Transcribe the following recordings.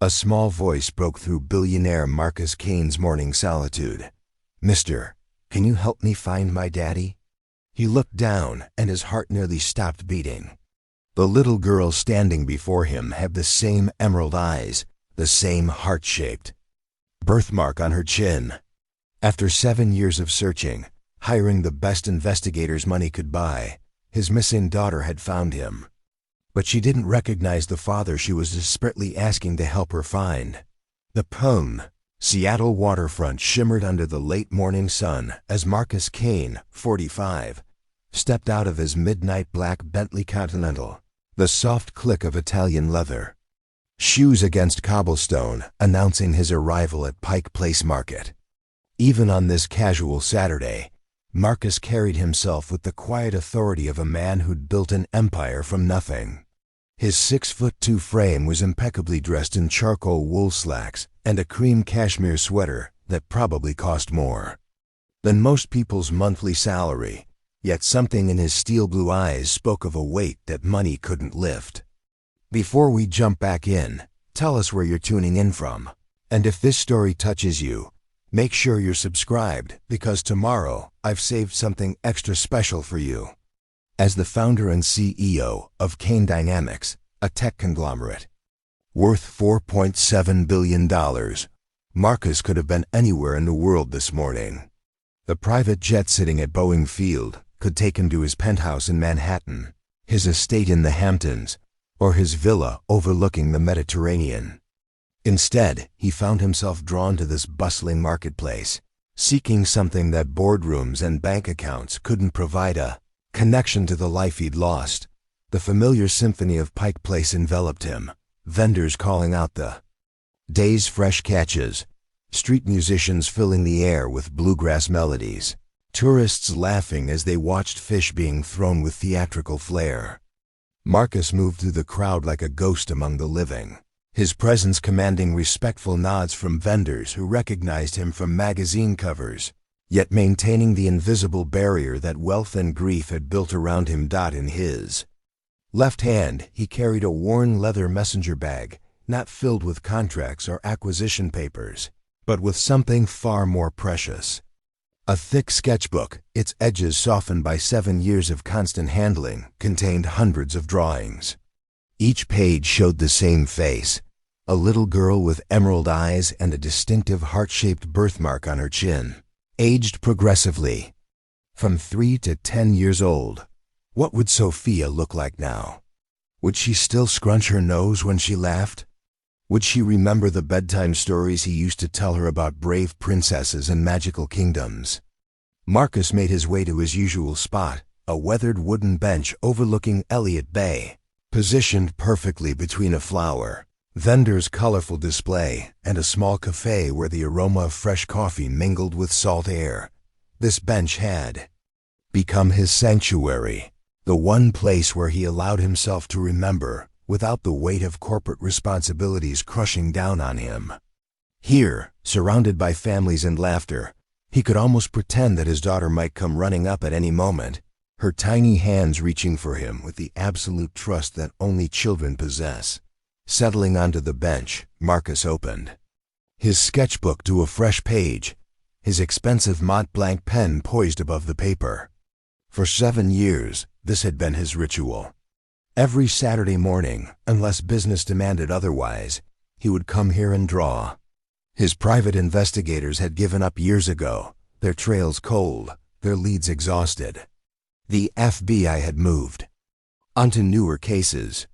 A small voice broke through billionaire Marcus Kane's morning solitude. "Mister, can you help me find my daddy?" He looked down, and his heart nearly stopped beating. The little girl standing before him had the same emerald eyes, the same heart-shaped birthmark on her chin. After 7 years of searching, hiring the best investigators money could buy, his missing daughter had found him. But she didn't recognize the father she was desperately asking to help her find. The Seattle waterfront shimmered under the late morning sun as Marcus Kane, 45, stepped out of his midnight black Bentley Continental, the soft click of Italian leather. Shoes against cobblestone, announcing his arrival at Pike Place Market. Even on this casual Saturday, Marcus carried himself with the quiet authority of a man who'd built an empire from nothing. His 6'2" frame was impeccably dressed in charcoal wool slacks and a cream cashmere sweater that probably cost more than most people's monthly salary, yet something in his steel blue eyes spoke of a weight that money couldn't lift. Before we jump back in, tell us where you're tuning in from. And if this story touches you, make sure you're subscribed, because tomorrow I've saved something extra special for you. As the founder and CEO of Kane Dynamics, a tech conglomerate worth $4.7 billion, Marcus could have been anywhere in the world this morning. The private jet sitting at Boeing Field could take him to his penthouse in Manhattan, his estate in the Hamptons, or his villa overlooking the Mediterranean. Instead, he found himself drawn to this bustling marketplace, seeking something that boardrooms and bank accounts couldn't provide: a connection to the life he'd lost. The familiar symphony of Pike Place enveloped him, vendors calling out the day's fresh catches, street musicians filling the air with bluegrass melodies, tourists laughing as they watched fish being thrown with theatrical flair. Marcus moved through the crowd like a ghost among the living, his presence commanding respectful nods from vendors who recognized him from magazine covers, yet maintaining the invisible barrier that wealth and grief had built around him. In his left hand, he carried a worn leather messenger bag, not filled with contracts or acquisition papers, but with something far more precious. A thick sketchbook, its edges softened by 7 years of constant handling, contained hundreds of drawings. Each page showed the same face, a little girl with emerald eyes and a distinctive heart-shaped birthmark on her chin, aged progressively. From 3 to 10 years old. What would Sophia look like now? Would she still scrunch her nose when she laughed? Would she remember the bedtime stories he used to tell her about brave princesses and magical kingdoms? Marcus made his way to his usual spot, a weathered wooden bench overlooking Elliott Bay, positioned perfectly between a flower vendor's colorful display and a small cafe where the aroma of fresh coffee mingled with salt air. This bench had become his sanctuary, the one place where he allowed himself to remember without the weight of corporate responsibilities crushing down on him. Here, surrounded by families and laughter, he could almost pretend that his daughter might come running up at any moment, her tiny hands reaching for him with the absolute trust that only children possess. Settling onto the bench, Marcus opened his sketchbook to a fresh page, his expensive Mont Blanc pen poised above the paper. For 7 years, this had been his ritual. Every Saturday morning, unless business demanded otherwise, he would come here and draw. His private investigators had given up years ago, their trails cold, their leads exhausted. The FBI had moved onto newer cases.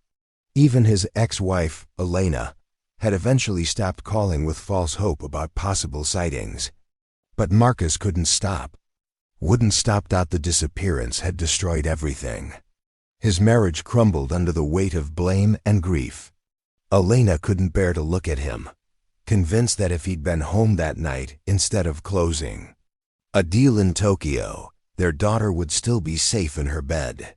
Even his ex-wife, Elena, had eventually stopped calling with false hope about possible sightings. But Marcus couldn't stop. Wouldn't stop. The disappearance had destroyed everything. His marriage crumbled under the weight of blame and grief. Elena couldn't bear to look at him, convinced that if he'd been home that night instead of closing a deal in Tokyo, their daughter would still be safe in her bed.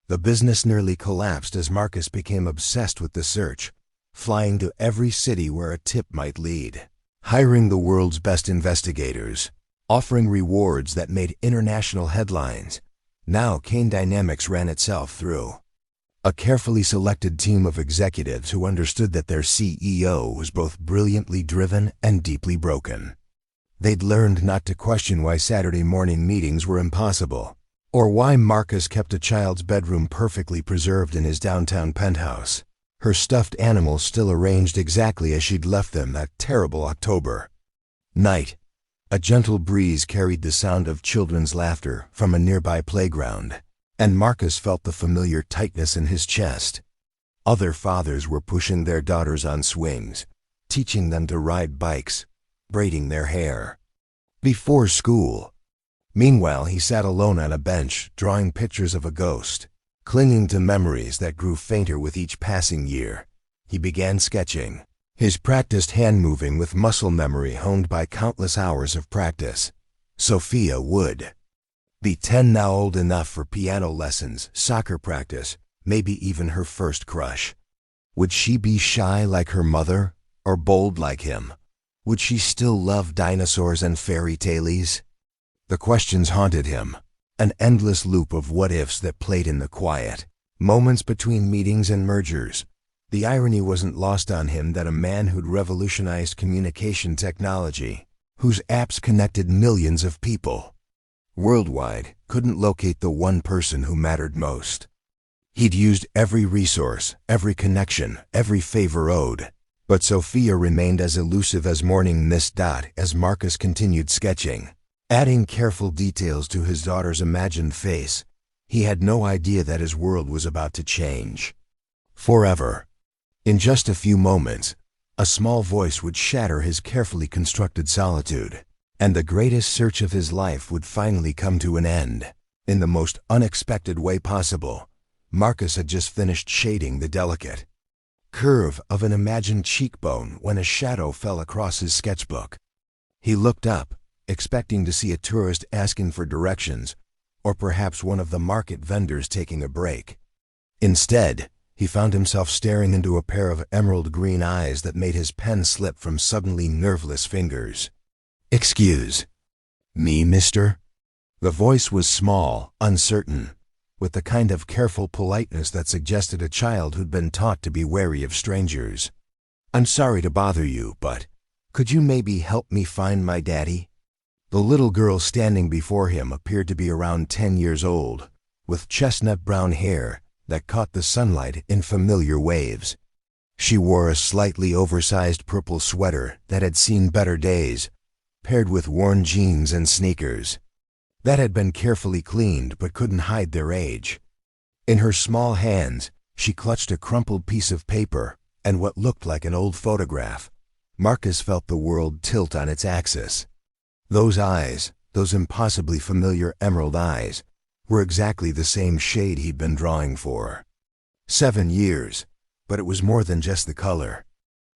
The business nearly collapsed as Marcus became obsessed with the search, flying to every city where a tip might lead, hiring the world's best investigators, offering rewards that made international headlines. Now Kane Dynamics ran itself through A carefully selected team of executives who understood that their CEO was both brilliantly driven and deeply broken. They'd learned not to question why Saturday morning meetings were impossible, or why Marcus kept a child's bedroom perfectly preserved in his downtown penthouse, her stuffed animals still arranged exactly as she'd left them that terrible October night. A gentle breeze carried the sound of children's laughter from a nearby playground, and Marcus felt the familiar tightness in his chest. Other fathers were pushing their daughters on swings, teaching them to ride bikes, braiding their hair. Before school. Meanwhile, he sat alone on a bench, drawing pictures of a ghost. Clinging to memories that grew fainter with each passing year, he began sketching, his practiced hand moving with muscle memory honed by countless hours of practice. Sophia would be 10 now, old enough for piano lessons, soccer practice, maybe even her first crush. Would she be shy like her mother, or bold like him? Would she still love dinosaurs and fairy tales? The questions haunted him, an endless loop of what-ifs that played in the quiet moments between meetings and mergers. The irony wasn't lost on him that a man who'd revolutionized communication technology, whose apps connected millions of people worldwide, couldn't locate the one person who mattered most. He'd used every resource, every connection, every favor owed, but Sophia remained as elusive as morning mist. As Marcus continued sketching, adding careful details to his daughter's imagined face, he had no idea that his world was about to change forever. In just a few moments, a small voice would shatter his carefully constructed solitude, and the greatest search of his life would finally come to an end. In the most unexpected way possible, Marcus had just finished shading the delicate curve of an imagined cheekbone when a shadow fell across his sketchbook. He looked up, expecting to see a tourist asking for directions, or perhaps one of the market vendors taking a break. Instead, he found himself staring into a pair of emerald green eyes that made his pen slip from suddenly nerveless fingers. "Excuse me, mister?" The voice was small, uncertain, with the kind of careful politeness that suggested a child who'd been taught to be wary of strangers. "I'm sorry to bother you, but could you maybe help me find my daddy?" The little girl standing before him appeared to be around 10 years old, with chestnut brown hair that caught the sunlight in familiar waves. She wore a slightly oversized purple sweater that had seen better days, paired with worn jeans and sneakers that had been carefully cleaned but couldn't hide their age. In her small hands, she clutched a crumpled piece of paper and what looked like an old photograph. Marcus felt the world tilt on its axis. Those eyes, those impossibly familiar emerald eyes, were exactly the same shade he'd been drawing for 7 years, but it was more than just the color.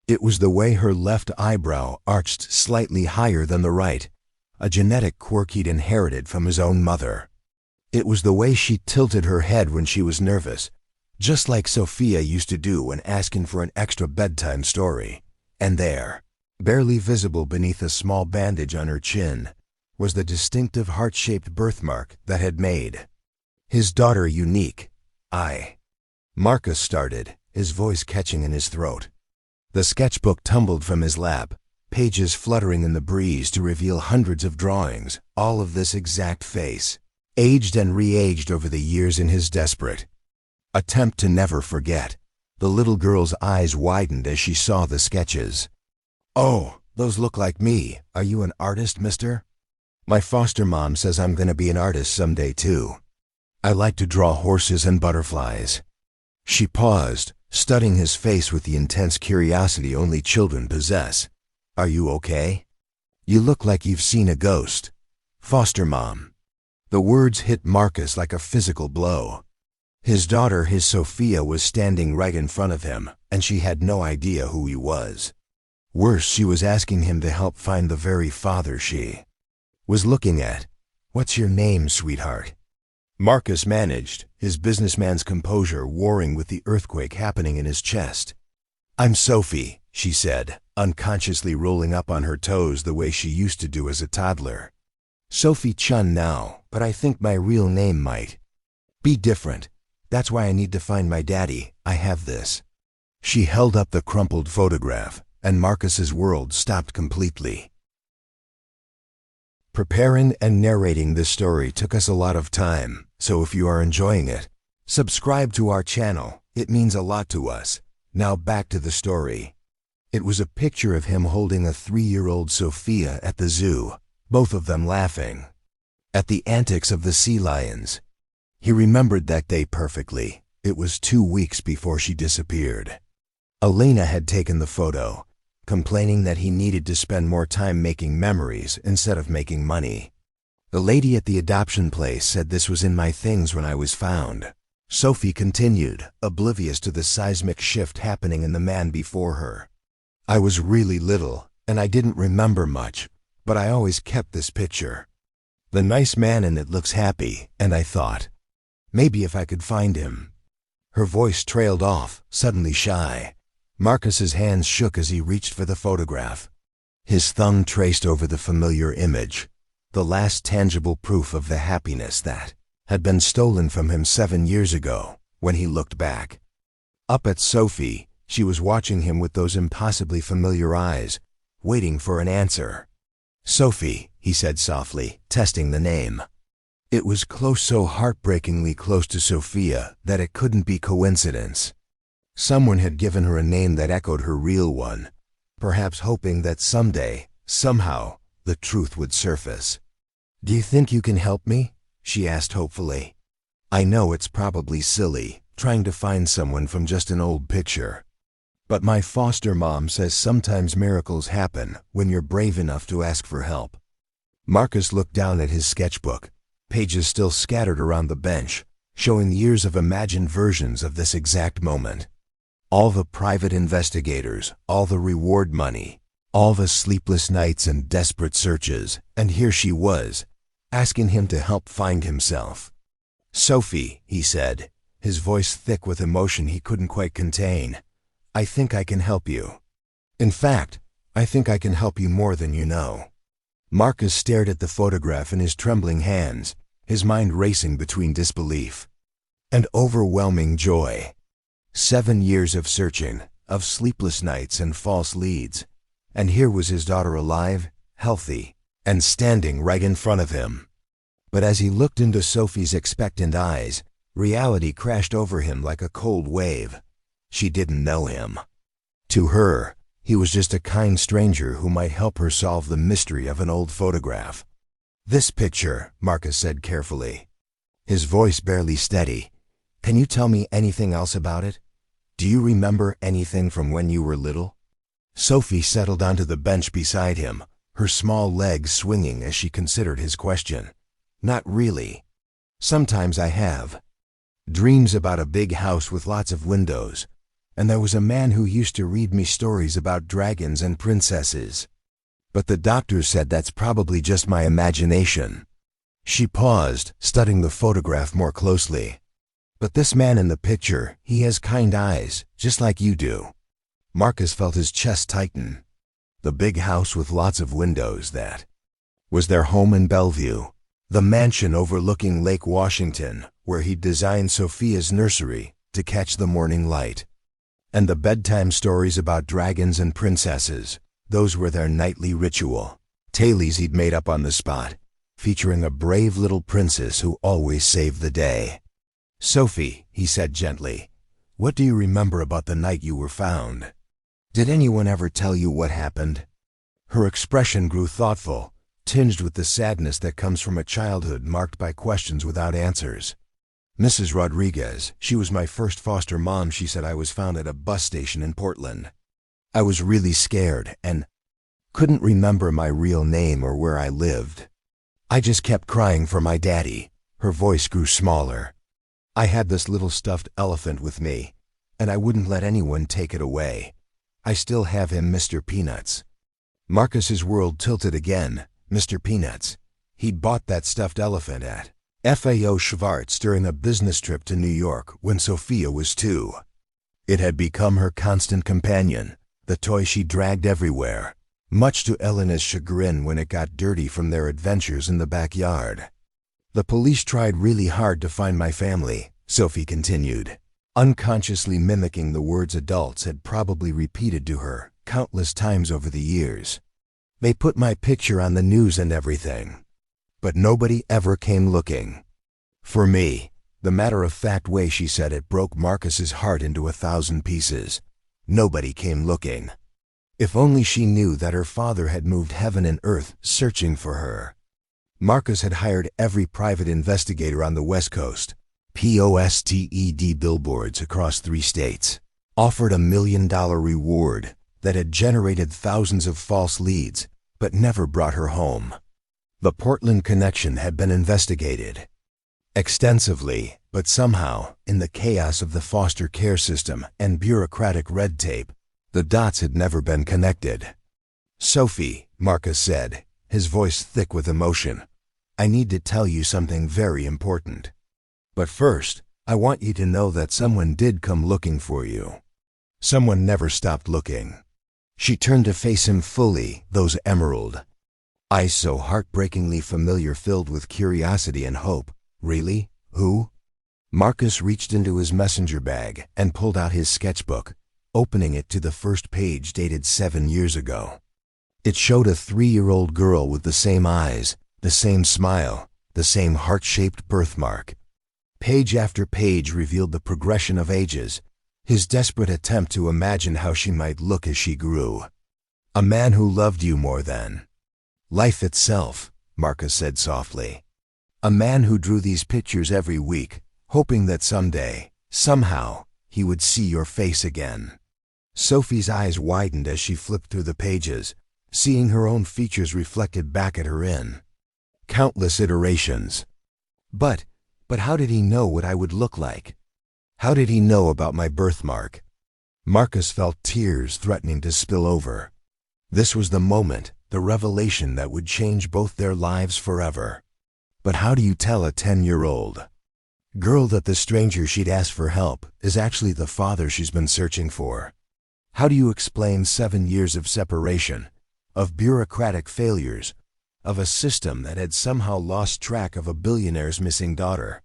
It was the way her left eyebrow arched slightly higher than the right, a genetic quirk he'd inherited from his own mother. It was the way she tilted her head when she was nervous, just like Sophia used to do when asking for an extra bedtime story. And there, barely visible beneath a small bandage on her chin, was the distinctive heart-shaped birthmark that had made his daughter unique. Marcus started, his voice catching in his throat. The sketchbook tumbled from his lap, pages fluttering in the breeze to reveal hundreds of drawings, all of this exact face, aged and re-aged over the years in his desperate attempt to never forget. The little girl's eyes widened as she saw the sketches. "Oh, those look like me. Are you an artist, mister?" "My foster mom says I'm gonna be an artist someday too. I like to draw horses and butterflies." She paused, studying his face with the intense curiosity only children possess. "Are you okay? You look like you've seen a ghost." "Foster mom." The words hit Marcus like a physical blow. His daughter, his Sophia, was standing right in front of him, and she had no idea who he was. Worse, she was asking him to help find the very father she was looking at. "What's your name, sweetheart?" Marcus managed, his businessman's composure warring with the earthquake happening in his chest. "I'm Sophie," she said, unconsciously rolling up on her toes the way she used to do as a toddler. "Sophie Chun now, but I think my real name might be different. That's why I need to find my daddy. I have this." She held up the crumpled photograph, and Marcus's world stopped completely. Preparing and narrating this story took us a lot of time, so if you are enjoying it, subscribe to our channel. It means a lot to us. Now back to the story. It was a picture of him holding a 3-year-old Sophia at the zoo, both of them laughing at the antics of the sea lions. He remembered that day perfectly. It was 2 weeks before she disappeared. Elena had taken the photo, complaining that he needed to spend more time making memories instead of making money. The lady at the adoption place said this was in my things when I was found. Sophie continued, oblivious to the seismic shift happening in the man before her. I was really little, and I didn't remember much, but I always kept this picture. The nice man in it looks happy, and I thought, maybe if I could find him. Her voice trailed off, suddenly shy. Marcus's hands shook as he reached for the photograph. His thumb traced over the familiar image, the last tangible proof of the happiness that had been stolen from him 7 years ago, when he looked back. Up at Sophie, she was watching him with those impossibly familiar eyes, waiting for an answer. "Sophie," he said softly, testing the name. It was close, so heartbreakingly close to Sophia that it couldn't be coincidence. Someone had given her a name that echoed her real one, perhaps hoping that someday, somehow, the truth would surface. "Do you think you can help me?" she asked hopefully. "I know it's probably silly, trying to find someone from just an old picture. But my foster mom says sometimes miracles happen when you're brave enough to ask for help." Marcus looked down at his sketchbook, pages still scattered around the bench, showing years of imagined versions of this exact moment. All the private investigators, all the reward money, all the sleepless nights and desperate searches, and here she was, asking him to help find himself. "Sophie," he said, his voice thick with emotion he couldn't quite contain, "I think I can help you. In fact, I think I can help you more than you know." Marcus stared at the photograph in his trembling hands, his mind racing between disbelief and overwhelming joy. 7 years of searching, of sleepless nights and false leads, and here was his daughter alive, healthy, and standing right in front of him. But as he looked into Sophie's expectant eyes, reality crashed over him like a cold wave. She didn't know him. To her, he was just a kind stranger who might help her solve the mystery of an old photograph. "This picture," Marcus said carefully, his voice barely steady. "Can you tell me anything else about it? Do you remember anything from when you were little?" Sophie settled onto the bench beside him, her small legs swinging as she considered his question. "Not really. Sometimes I have dreams about a big house with lots of windows, and there was a man who used to read me stories about dragons and princesses. But the doctor said that's probably just my imagination." She paused, studying the photograph more closely. "But this man in the picture, he has kind eyes, just like you do." Marcus felt his chest tighten. The big house with lots of windows, that was their home in Bellevue, the mansion overlooking Lake Washington, where he'd designed Sophia's nursery to catch the morning light. And the bedtime stories about dragons and princesses, those were their nightly ritual, tales he'd made up on the spot, featuring a brave little princess who always saved the day. "Sophie," he said gently, "what do you remember about the night you were found? Did anyone ever tell you what happened?" Her expression grew thoughtful, tinged with the sadness that comes from a childhood marked by questions without answers. "Mrs. Rodriguez, she was my first foster mom. She said I was found at a bus station in Portland. I was really scared and couldn't remember my real name or where I lived. I just kept crying for my daddy." Her voice grew smaller. "I had this little stuffed elephant with me, and I wouldn't let anyone take it away. I still have him, Mr. Peanuts." Marcus's world tilted again. Mr. Peanuts. He'd bought that stuffed elephant at FAO Schwartz during a business trip to New York when Sophia was 2. It had become her constant companion, the toy she dragged everywhere, much to Elena's chagrin when it got dirty from their adventures in the backyard. "The police tried really hard to find my family," Sophie continued, unconsciously mimicking the words adults had probably repeated to her countless times over the years. They put my picture on the news and everything, but nobody ever came looking. For me, the matter-of-fact way she said it broke Marcus's heart into 1,000 pieces. Nobody came looking. If only she knew that her father had moved heaven and earth searching for her. Marcus had hired every private investigator on the West Coast, posted billboards across 3 states, offered $1 million reward that had generated thousands of false leads, but never brought her home. The Portland connection had been investigated extensively, but somehow, in the chaos of the foster care system and bureaucratic red tape, the dots had never been connected. Sophie, Marcus said, his voice thick with emotion, I need to tell you something very important. But first, I want you to know that someone did come looking for you. Someone never stopped looking. She turned to face him fully, those emerald eyes so heartbreakingly familiar, filled with curiosity and hope. Really? Who? Marcus reached into his messenger bag and pulled out his sketchbook, opening it to the first page dated 7 years ago. It showed a 3-year-old girl with the same eyes, the same smile, the same heart-shaped birthmark. Page after page revealed the progression of ages, his desperate attempt to imagine how she might look as she grew. A man who loved you more than life itself, Marcus said softly. A man who drew these pictures every week, hoping that someday, somehow, he would see your face again. Sophie's eyes widened as she flipped through the pages, seeing her own features reflected back at her in countless iterations. But how did he know what I would look like? How did he know about my birthmark? Marcus felt tears threatening to spill over. This was the moment, the revelation that would change both their lives forever. But how do you tell a 10-year-old girl that the stranger she'd asked for help is actually the father she's been searching for? How do you explain 7 years of separation, of bureaucratic failures, of a system that had somehow lost track of a billionaire's missing daughter?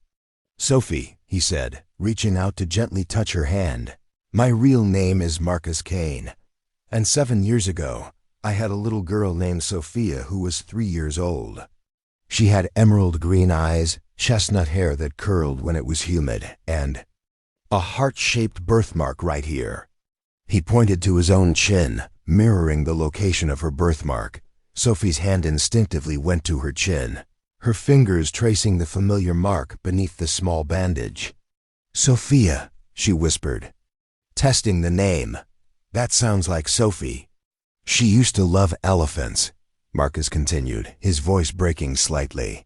Sophie, he said, reaching out to gently touch her hand, my real name is Marcus Kane, and 7 years ago, I had a little girl named Sophia who was 3 years old. She had emerald green eyes, chestnut hair that curled when it was humid, and a heart-shaped birthmark right here. He pointed to his own chin, mirroring the location of her birthmark. Sophie's hand instinctively went to her chin, her fingers tracing the familiar mark beneath the small bandage. Sophia, she whispered, testing the name. That sounds like Sophie. She used to love elephants, Marcus continued, his voice breaking slightly.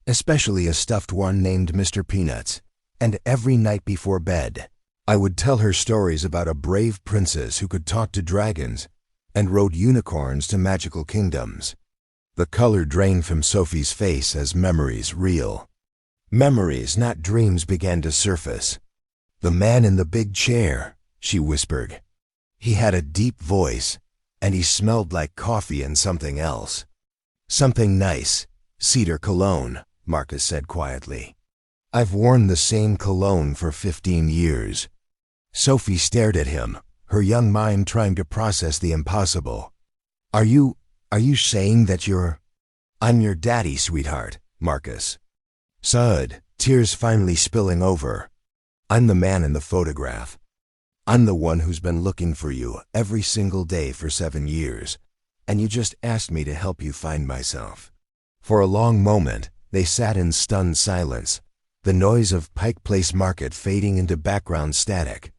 Especially a stuffed one named Mr. Peanuts. And every night before bed, I would tell her stories about a brave princess who could talk to dragons and rode unicorns to magical kingdoms. The color drained from Sophie's face as memories, real memories, not dreams, began to surface. The man in the big chair, she whispered. He had a deep voice, and he smelled like coffee and something else. Something nice, cedar cologne, Marcus said quietly. I've worn the same cologne for 15 years. Sophie stared at him, her young mind trying to process the impossible. Are you saying that I'm your daddy, sweetheart, Marcus. Sud, tears finally spilling over. I'm the man in the photograph. I'm the one who's been looking for you every single day for 7 years, and you just asked me to help you find myself. For a long moment, they sat in stunned silence, the noise of Pike Place Market fading into background static.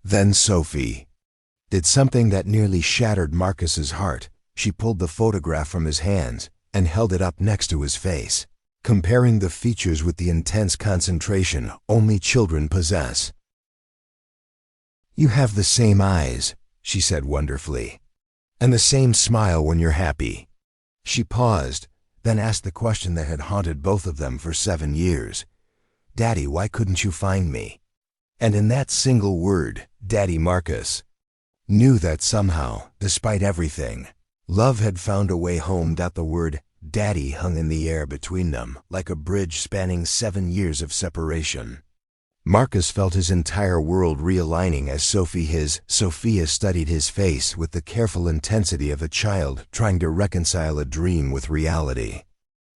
Then Sophie did something that nearly shattered Marcus's heart. She pulled the photograph from his hands and held it up next to his face, comparing the features with the intense concentration only children possess. You have the same eyes, she said wonderfully, and the same smile when you're happy. She paused, then asked the question that had haunted both of them for 7 years. Daddy, why couldn't you find me? And in that single word, Daddy, Marcus knew that somehow, despite everything, love had found a way home. That the word Daddy hung in the air between them, like a bridge spanning 7 years of separation. Marcus felt his entire world realigning as Sophia studied his face with the careful intensity of a child trying to reconcile a dream with reality.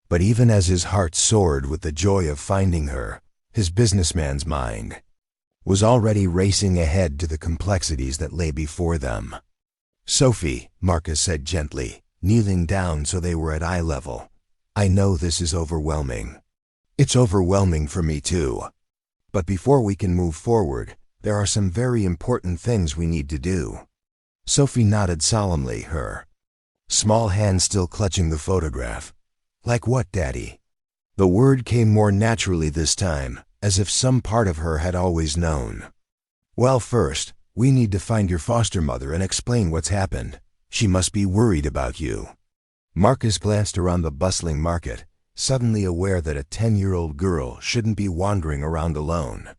But even as his heart soared with the joy of finding her, his businessman's mind was already racing ahead to the complexities that lay before them. "Sophie," Marcus said gently, kneeling down so they were at eye level, "I know this is overwhelming. It's overwhelming for me too. But before we can move forward, there are some very important things we need to do." Sophie nodded solemnly, her small hand still clutching the photograph. "Like what, Daddy?" The word came more naturally this time, as if some part of her had always known. "Well, first, we need to find your foster mother and explain what's happened. She must be worried about you." Marcus glanced around the bustling market, suddenly aware that a 10-year-old girl shouldn't be wandering around alone.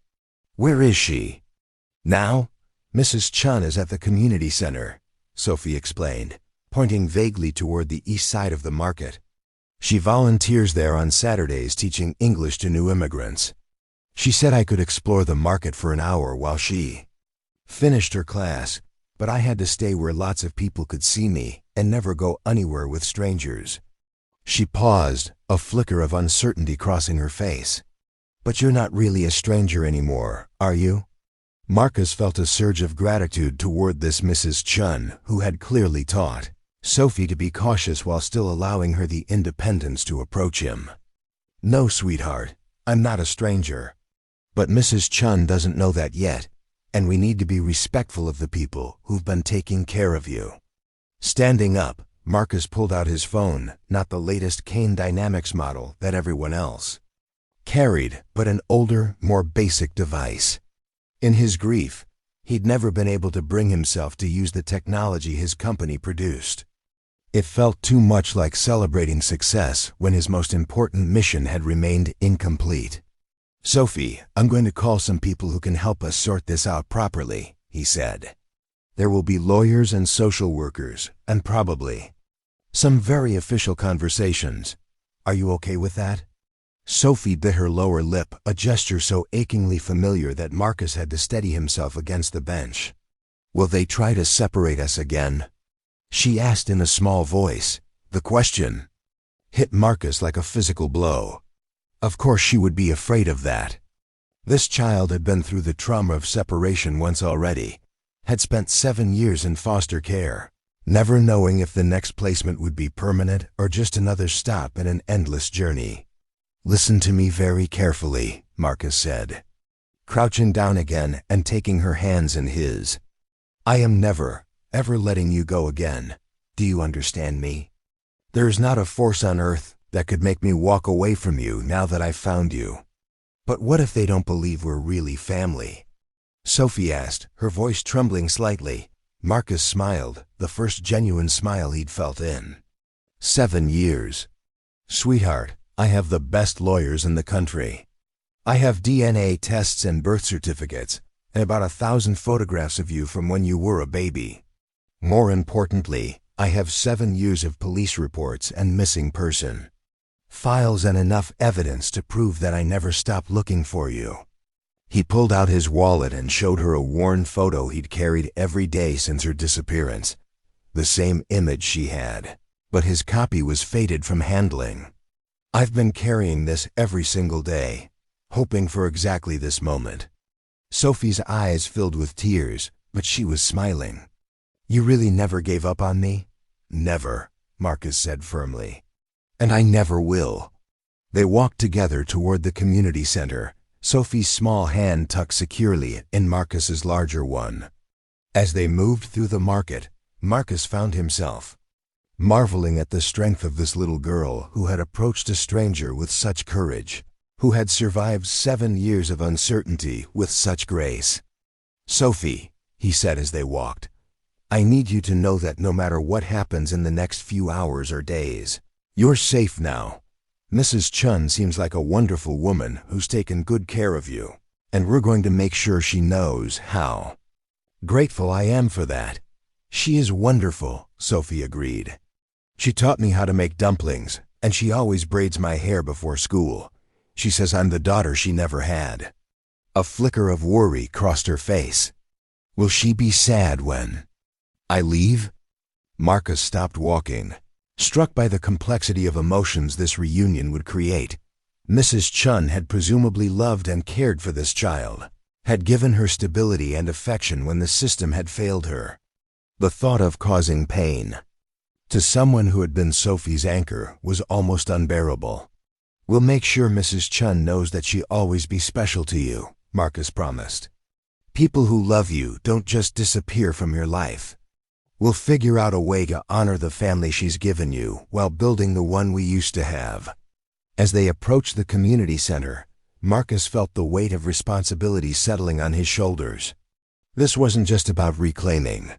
"Where is she?" "Now? Mrs. Chun is at the community center," Sophie explained, pointing vaguely toward the east side of the market. "She volunteers there on Saturdays teaching English to new immigrants. She said I could explore the market for an hour while she finished her class, but I had to stay where lots of people could see me and never go anywhere with strangers." She paused, a flicker of uncertainty crossing her face. "But you're not really a stranger anymore, are you?" Marcus felt a surge of gratitude toward this Mrs. Chun, who had clearly taught Sophie to be cautious while still allowing her the independence to approach him. "No, sweetheart, I'm not a stranger. But Mrs. Chun doesn't know that yet, and we need to be respectful of the people who've been taking care of you." Standing up, Marcus pulled out his phone, not the latest Kane Dynamics model that everyone else carried, but an older, more basic device. In his grief, he'd never been able to bring himself to use the technology his company produced. It felt too much like celebrating success when his most important mission had remained incomplete. "Sophie, I'm going to call some people who can help us sort this out properly," he said. "There will be lawyers and social workers, and probably some very official conversations. Are you okay with that?" Sophie bit her lower lip, a gesture so achingly familiar that Marcus had to steady himself against the bench. "Will they try to separate us again?" she asked in a small voice. The question hit Marcus like a physical blow. Of course she would be afraid of that. This child had been through the trauma of separation once already, had spent 7 years in foster care, never knowing if the next placement would be permanent or just another stop in an endless journey. "Listen to me very carefully," Marcus said, crouching down again and taking her hands in his. "I am never, ever letting you go again. Do you understand me? There is not a force on earth that could make me walk away from you now that I've found you." "But what if they don't believe we're really family?" Sophie asked, her voice trembling slightly. Marcus smiled, the first genuine smile he'd felt in 7 years. "Sweetheart, I have the best lawyers in the country. I have DNA tests and birth certificates, and about 1,000 photographs of you from when you were a baby. More importantly, I have 7 years of police reports and missing person files and enough evidence to prove that I never stopped looking for you." He pulled out his wallet and showed her a worn photo he'd carried every day since her disappearance. The same image she had, but his copy was faded from handling. "I've been carrying this every single day, hoping for exactly this moment." Sophie's eyes filled with tears, but she was smiling. "You really never gave up on me?" "Never," Marcus said firmly. "And I never will." They walked together toward the community center, Sophie's small hand tucked securely in Marcus's larger one. As they moved through the market, Marcus found himself marveling at the strength of this little girl who had approached a stranger with such courage, who had survived 7 years of uncertainty with such grace. "Sophie," he said as they walked, "I need you to know that no matter what happens in the next few hours or days, you're safe now. Mrs. Chun seems like a wonderful woman who's taken good care of you, and we're going to make sure she knows how grateful I am for that." "She is wonderful," Sophie agreed. "She taught me how to make dumplings, and she always braids my hair before school. She says I'm the daughter she never had." A flicker of worry crossed her face. Will she be sad when I leave? Marcus stopped walking, struck by the complexity of emotions this reunion would create. Mrs. Chun had presumably loved and cared for this child, had given her stability and affection when the system had failed her. The thought of causing pain to someone who had been Sophie's anchor was almost unbearable. We'll make sure Mrs. Chun knows that she'll always be special to you, Marcus promised. People who love you don't just disappear from your life. We'll figure out a way to honor the family she's given you while building the one we used to have. As they approached the community center, Marcus felt the weight of responsibility settling on his shoulders. This wasn't just about reclaiming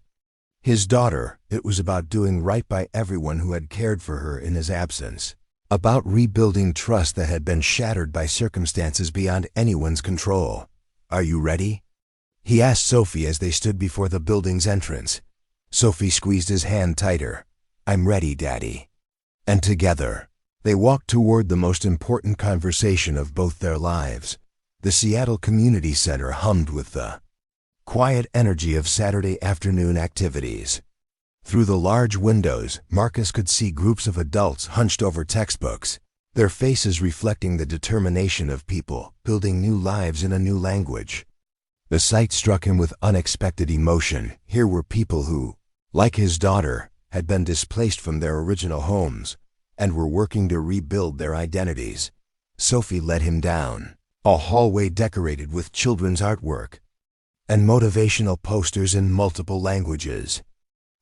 his daughter, it was about doing right by everyone who had cared for her in his absence, about rebuilding trust that had been shattered by circumstances beyond anyone's control. Are you ready? He asked Sophie as they stood before the building's entrance. Sophie squeezed his hand tighter. I'm ready, Daddy. And together, they walked toward the most important conversation of both their lives. The Seattle Community Center hummed with the quiet energy of Saturday afternoon activities. Through the large windows, Marcus could see groups of adults hunched over textbooks, their faces reflecting the determination of people building new lives in a new language. The sight struck him with unexpected emotion. Here were people who, like his daughter, had been displaced from their original homes and were working to rebuild their identities. Sophie led him down a hallway decorated with children's artwork and motivational posters in multiple languages.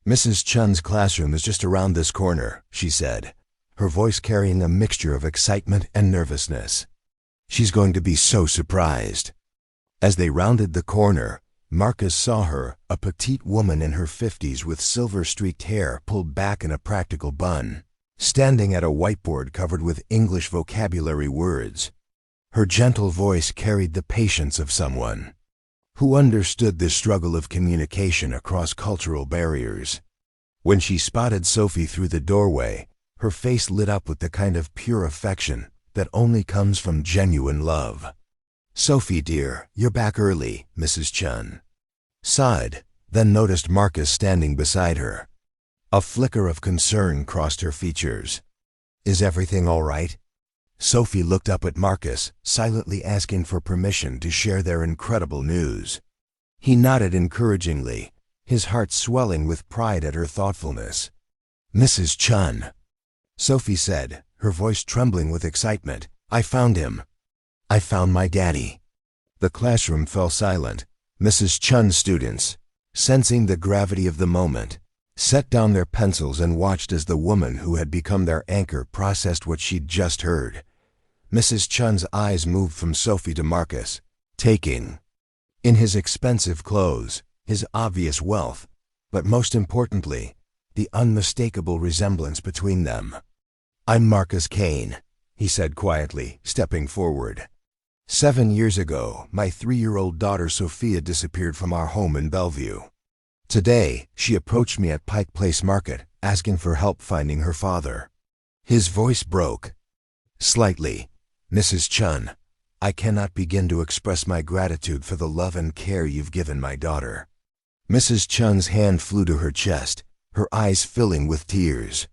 Mrs. Chun's classroom is just around this corner, she said, her voice carrying a mixture of excitement and nervousness. She's going to be so surprised. As they rounded the corner, Marcus saw her, a petite woman in her 50s with silver-streaked hair pulled back in a practical bun, standing at a whiteboard covered with English vocabulary words. Her gentle voice carried the patience of someone who understood the struggle of communication across cultural barriers. When she spotted Sophie through the doorway, her face lit up with the kind of pure affection that only comes from genuine love. Sophie, dear, you're back early, Mrs. Chun sighed, then noticed Marcus standing beside her. A flicker of concern crossed her features. Is everything all right? Sophie looked up at Marcus, silently asking for permission to share their incredible news. He nodded encouragingly, his heart swelling with pride at her thoughtfulness. Mrs. Chun, Sophie said, her voice trembling with excitement, I found him. I found my daddy. The classroom fell silent. Mrs. Chun's students, sensing the gravity of the moment, set down their pencils and watched as the woman who had become their anchor processed what she'd just heard. Mrs. Chun's eyes moved from Sophie to Marcus, taking in his expensive clothes, his obvious wealth, but most importantly, the unmistakable resemblance between them. I'm Marcus Kane, he said quietly, stepping forward. 7 years ago, my 3-year-old daughter Sophia disappeared from our home in Bellevue. Today, she approached me at Pike Place Market, asking for help finding her father. His voice broke slightly. Mrs. Chun, I cannot begin to express my gratitude for the love and care you've given my daughter. Mrs. Chun's hand flew to her chest, her eyes filling with tears.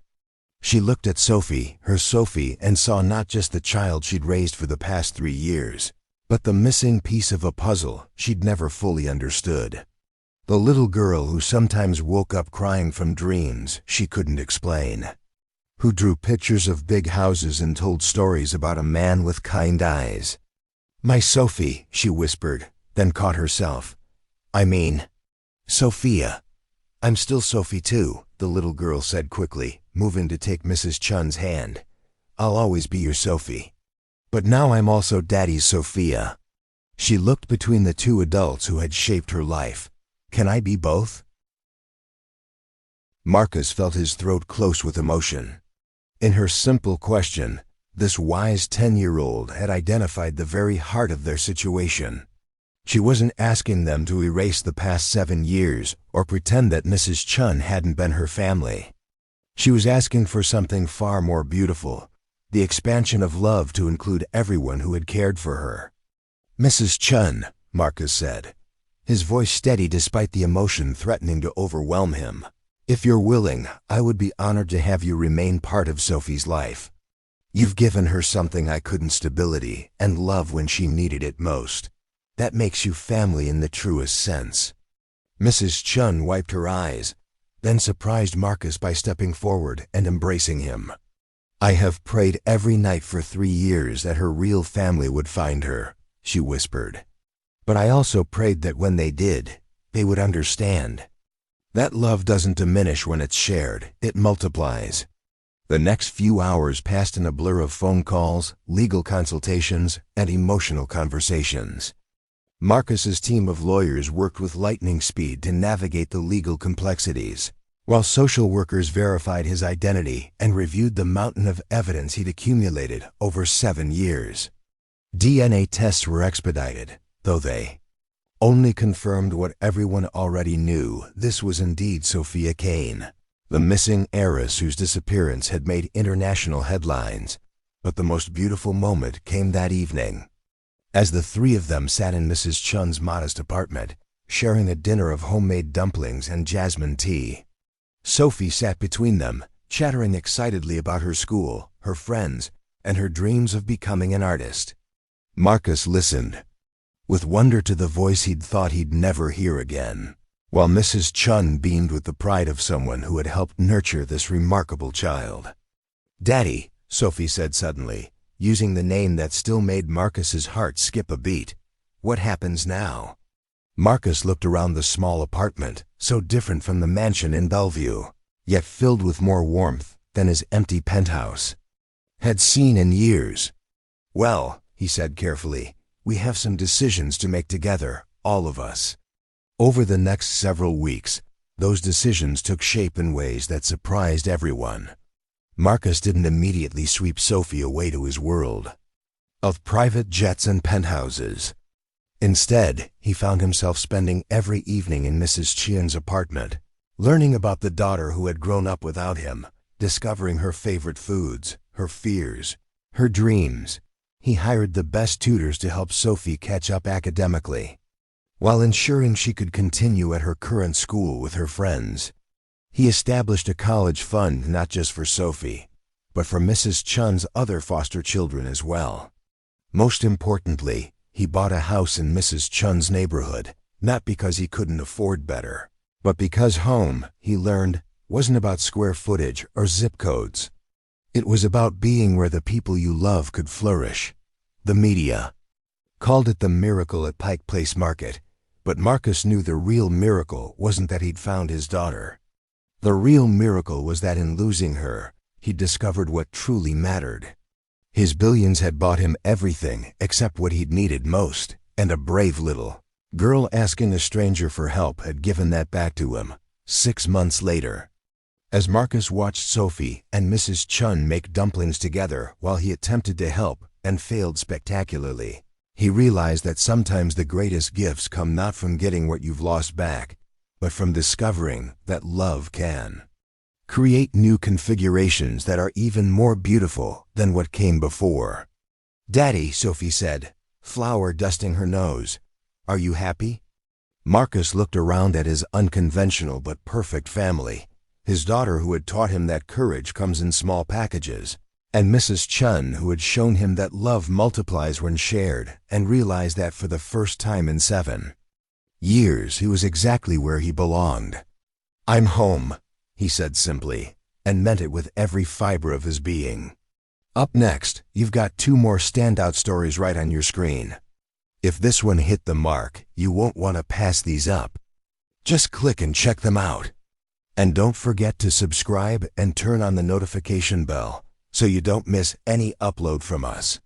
She looked at Sophie, her Sophie, and saw not just the child she'd raised for the past 3 years, but the missing piece of a puzzle she'd never fully understood. The little girl who sometimes woke up crying from dreams she couldn't explain, who drew pictures of big houses and told stories about a man with kind eyes. My Sophie, she whispered, then caught herself. I mean, Sophia. I'm still Sophie too, the little girl said quickly, moving to take Mrs. Chun's hand. I'll always be your Sophie. But now I'm also Daddy's Sophia. She looked between the two adults who had shaped her life. Can I be both? Marcus felt his throat close with emotion. In her simple question, this wise 10-year-old had identified the very heart of their situation. She wasn't asking them to erase the past 7 years or pretend that Mrs. Chun hadn't been her family. She was asking for something far more beautiful, the expansion of love to include everyone who had cared for her. Mrs. Chun, Marcus said, his voice steady despite the emotion threatening to overwhelm him. If you're willing, I would be honored to have you remain part of Sophie's life. You've given her something I couldn't: stability and love when she needed it most. That makes you family in the truest sense. Mrs. Chun wiped her eyes, then surprised Marcus by stepping forward and embracing him. I have prayed every night for 3 years that her real family would find her, she whispered. But I also prayed that when they did, they would understand. That love doesn't diminish when it's shared, it multiplies. The next few hours passed in a blur of phone calls, legal consultations, and emotional conversations. Marcus's team of lawyers worked with lightning speed to navigate the legal complexities, while social workers verified his identity and reviewed the mountain of evidence he'd accumulated over 7 years. DNA tests were expedited, though they only confirmed what everyone already knew: this was indeed Sophia Kane, the missing heiress whose disappearance had made international headlines. But the most beautiful moment came that evening. As the 3 of them sat in Mrs. Chun's modest apartment, sharing a dinner of homemade dumplings and jasmine tea, Sophie sat between them, chattering excitedly about her school, her friends, and her dreams of becoming an artist. Marcus listened, with wonder to the voice he'd thought he'd never hear again, while Mrs. Chun beamed with the pride of someone who had helped nurture this remarkable child. "Daddy," Sophie said suddenly, using the name that still made Marcus's heart skip a beat, "what happens now?" Marcus looked around the small apartment, so different from the mansion in Bellevue, yet filled with more warmth than his empty penthouse had seen in years. "Well," he said carefully, "we have some decisions to make together, all of us." Over the next several weeks, those decisions took shape in ways that surprised everyone. Marcus didn't immediately sweep Sophie away to his world of private jets and penthouses. Instead, he found himself spending every evening in Mrs. Chun's apartment, learning about the daughter who had grown up without him, discovering her favorite foods, her fears, her dreams. He hired the best tutors to help Sophie catch up academically, while ensuring she could continue at her current school with her friends. He established a college fund not just for Sophie, but for Mrs. Chun's other foster children as well. Most importantly, he bought a house in Mrs. Chun's neighborhood, not because he couldn't afford better, but because home, he learned, wasn't about square footage or zip codes. It was about being where the people you love could flourish. The media called it the miracle at Pike Place Market, but Marcus knew the real miracle wasn't that he'd found his daughter. The real miracle was that in losing her, he'd discovered what truly mattered. His billions had bought him everything except what he'd needed most, and a brave little girl asking a stranger for help had given that back to him 6 months later. As Marcus watched Sophie and Mrs. Chun make dumplings together while he attempted to help and failed spectacularly, he realized that sometimes the greatest gifts come not from getting what you've lost back, but from discovering that love can create new configurations that are even more beautiful than what came before. "Daddy," Sophie said, flour dusting her nose, "are you happy?" Marcus looked around at his unconventional but perfect family, his daughter who had taught him that courage comes in small packages, and Mrs. Chun who had shown him that love multiplies when shared, and realized that for the first time in 7 years he was exactly where he belonged. "I'm home," he said simply, and meant it with every fiber of his being. Up next, you've got 2 more standout stories right on your screen. If this one hit the mark, you won't want to pass these up. Just click and check them out. And don't forget to subscribe and turn on the notification bell so you don't miss any upload from us.